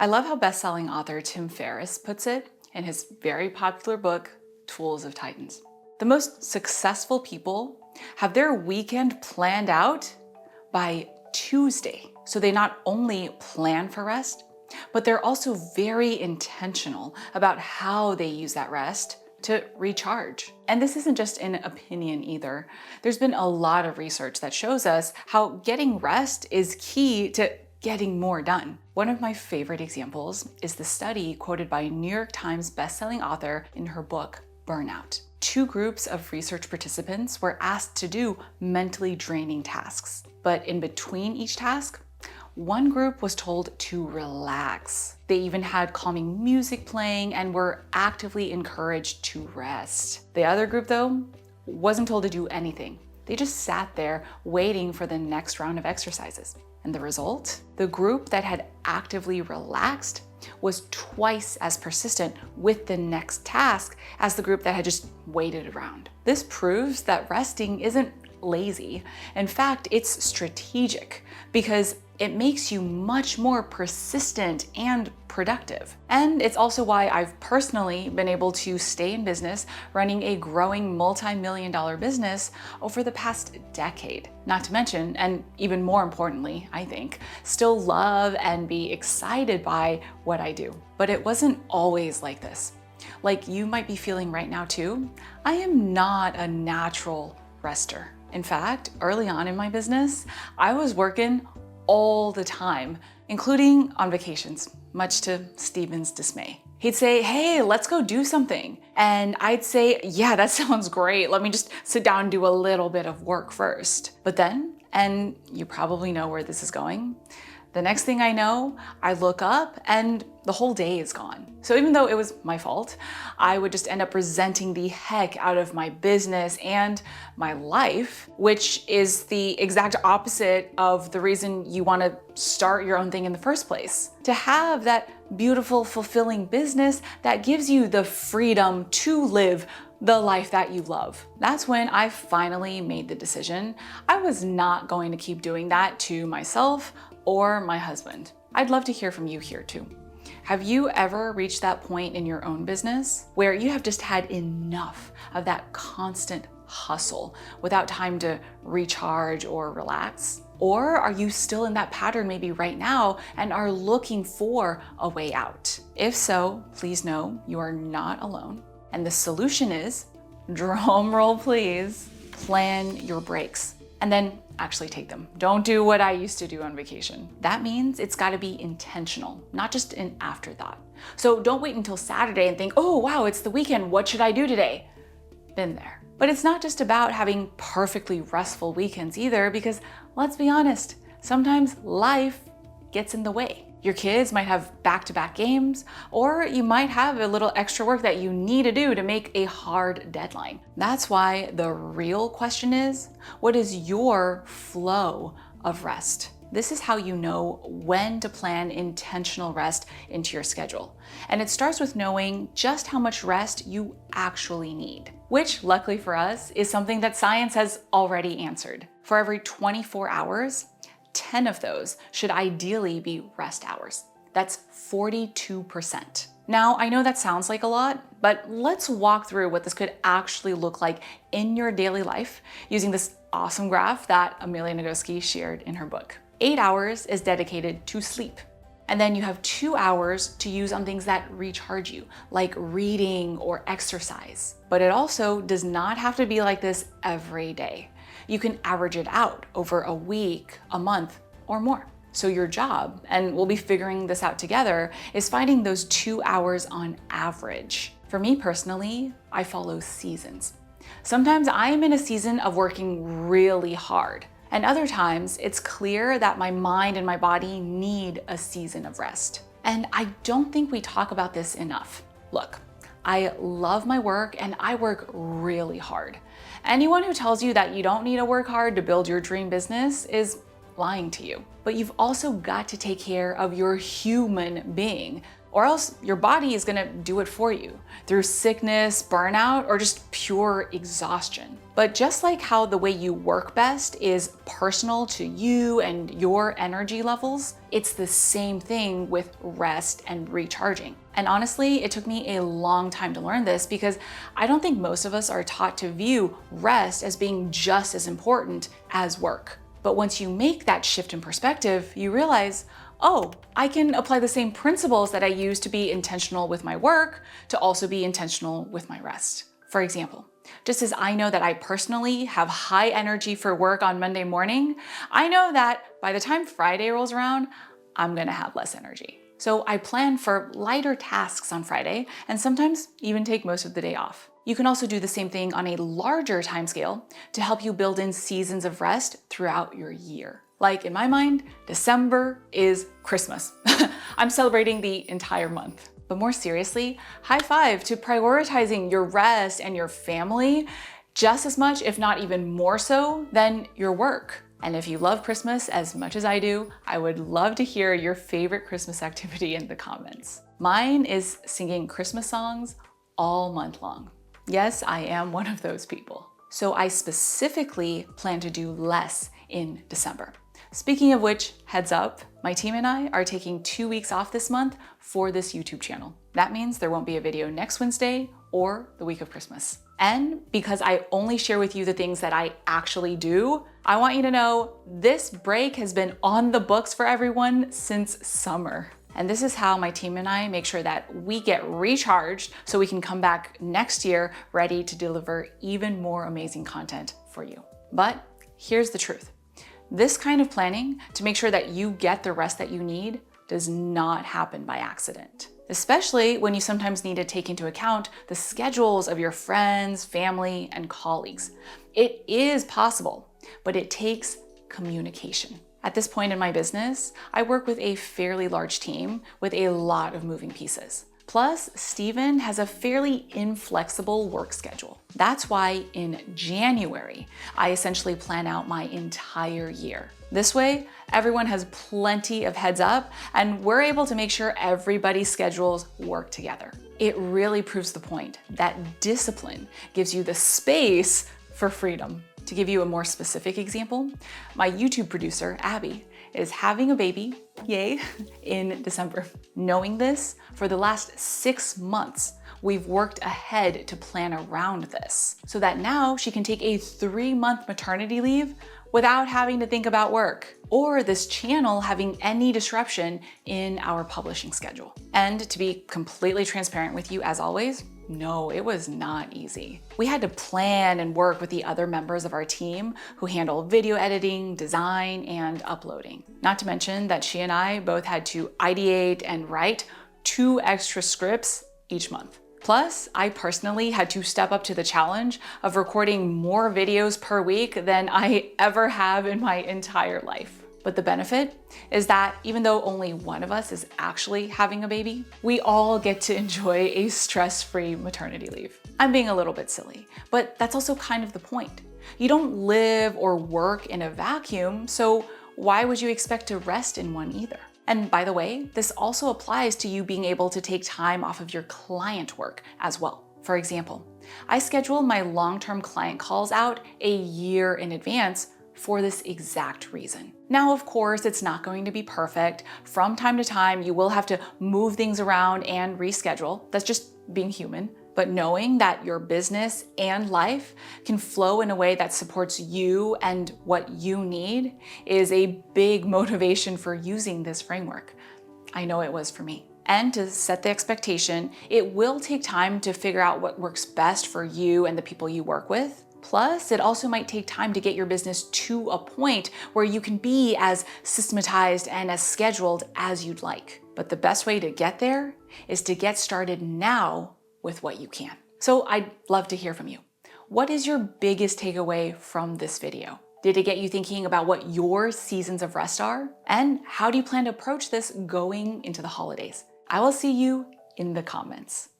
I love how best-selling author Tim Ferriss puts it in his very popular book, Tools of Titans. The most successful people have their weekend planned out by Tuesday. So they not only plan for rest, but they're also very intentional about how they use that rest to recharge. And this isn't just an opinion either. There's been a lot of research that shows us how getting rest is key to getting more done. One of my favorite examples is the study quoted by New York Times bestselling author in her book, Burnout. Two groups of research participants were asked to do mentally draining tasks, but in between each task, one group was told to relax. They even had calming music playing and were actively encouraged to rest. The other group, though, wasn't told to do anything. They just sat there waiting for the next round of exercises. And the result? The group that had actively relaxed was twice as persistent with the next task as the group that had just waited around. This proves that resting isn't lazy. In fact, it's strategic because it makes you much more persistent and productive. And it's also why I've personally been able to stay in business running a growing multi-million-dollar business over the past decade. Not to mention, and even more importantly, I think, still love and be excited by what I do. But it wasn't always like this. Like you might be feeling right now too, I am not a natural rester. In fact, early on in my business, I was working all the time, including on vacations, much to Steven's dismay. He'd say, hey, let's go do something. And I'd say, yeah, that sounds great. Let me just sit down and do a little bit of work first. But then, and you probably know where this is going, the next thing I know, I look up and the whole day is gone. So even though it was my fault, I would just end up resenting the heck out of my business and my life, which is the exact opposite of the reason you want to start your own thing in the first place. To have that beautiful, fulfilling business that gives you the freedom to live the life that you love. That's when I finally made the decision I was not going to keep doing that to myself or my husband. I'd love to hear from you here too. Have you ever reached that point in your own business where you have just had enough of that constant hustle without time to recharge or relax? Or are you still in that pattern maybe right now and are looking for a way out? If so, please know you are not alone. And the solution is, drum roll please, plan your breaks. And then actually take them. Don't do what I used to do on vacation. That means it's gotta be intentional, not just an afterthought. So don't wait until Saturday and think, oh wow, it's the weekend, what should I do today? Been there. But it's not just about having perfectly restful weekends either, because let's be honest, sometimes life gets in the way. Your kids might have back-to-back games, or you might have a little extra work that you need to do to make a hard deadline. That's why the real question is, what is your flow of rest? This is how you know when to plan intentional rest into your schedule. And it starts with knowing just how much rest you actually need, which luckily for us is something that science has already answered. For every 24 hours, 10 of those should ideally be rest hours. That's 42%. Now, I know that sounds like a lot, but let's walk through what this could actually look like in your daily life using this awesome graph that Amelia Nagoski shared in her book. 8 hours is dedicated to sleep. And then you have 2 hours to use on things that recharge you, like reading or exercise. But it also does not have to be like this every day. You can average it out over a week, a month, or more. So your job, and we'll be figuring this out together, is finding those 2 hours on average. For me personally, I follow seasons. Sometimes I am in a season of working really hard, and other times it's clear that my mind and my body need a season of rest. And I don't think we talk about this enough. Look, I love my work and I work really hard. Anyone who tells you that you don't need to work hard to build your dream business is lying to you. But you've also got to take care of your human being, or else your body is gonna do it for you through sickness, burnout, or just pure exhaustion. But just like how the way you work best is personal to you and your energy levels, it's the same thing with rest and recharging. And honestly, it took me a long time to learn this because I don't think most of us are taught to view rest as being just as important as work. But once you make that shift in perspective, you realize, oh, I can apply the same principles that I use to be intentional with my work to also be intentional with my rest. For example, just as I know that I personally have high energy for work on Monday morning, I know that by the time Friday rolls around, I'm gonna have less energy. So I plan for lighter tasks on Friday and sometimes even take most of the day off. You can also do the same thing on a larger timescale to help you build in seasons of rest throughout your year. Like in my mind, December is Christmas. I'm celebrating the entire month. But more seriously, high five to prioritizing your rest and your family just as much, if not even more so, than your work. And if you love Christmas as much as I do, I would love to hear your favorite Christmas activity in the comments. Mine is singing Christmas songs all month long. Yes, I am one of those people. So I specifically plan to do less in December. Speaking of which, heads up, my team and I are taking 2 weeks off this month for this YouTube channel. That means there won't be a video next Wednesday or the week of Christmas. And because I only share with you the things that I actually do, I want you to know this break has been on the books for everyone since summer. And this is how my team and I make sure that we get recharged so we can come back next year ready to deliver even more amazing content for you. But here's the truth. This kind of planning to make sure that you get the rest that you need does not happen by accident, especially when you sometimes need to take into account the schedules of your friends, family, and colleagues. It is possible, but it takes communication. At this point in my business, I work with a fairly large team with a lot of moving pieces. Plus, Steven has a fairly inflexible work schedule. That's why in January, I essentially plan out my entire year. This way, everyone has plenty of heads up and we're able to make sure everybody's schedules work together. It really proves the point that discipline gives you the space for freedom. To give you a more specific example, my YouTube producer, Abby, is having a baby, yay, in December. Knowing this, for the last 6 months, we've worked ahead to plan around this so that now she can take a 3-month maternity leave without having to think about work or this channel having any disruption in our publishing schedule. And to be completely transparent with you, as always, no, it was not easy. We had to plan and work with the other members of our team who handle video editing, design, and uploading. Not to mention that she and I both had to ideate and write 2 extra scripts each month. Plus, I personally had to step up to the challenge of recording more videos per week than I ever have in my entire life. But the benefit is that even though only one of us is actually having a baby, we all get to enjoy a stress-free maternity leave. I'm being a little bit silly, but that's also kind of the point. You don't live or work in a vacuum, so why would you expect to rest in one either? And by the way, this also applies to you being able to take time off of your client work as well. For example, I schedule my long-term client calls out a year in advance for this exact reason. Now, of course, it's not going to be perfect. From time to time, you will have to move things around and reschedule. That's just being human. But knowing that your business and life can flow in a way that supports you and what you need is a big motivation for using this framework. I know it was for me. And to set the expectation, it will take time to figure out what works best for you and the people you work with. Plus, it also might take time to get your business to a point where you can be as systematized and as scheduled as you'd like. But the best way to get there is to get started now with what you can. So I'd love to hear from you. What is your biggest takeaway from this video? Did it get you thinking about what your seasons of rest are? And how do you plan to approach this going into the holidays? I will see you in the comments.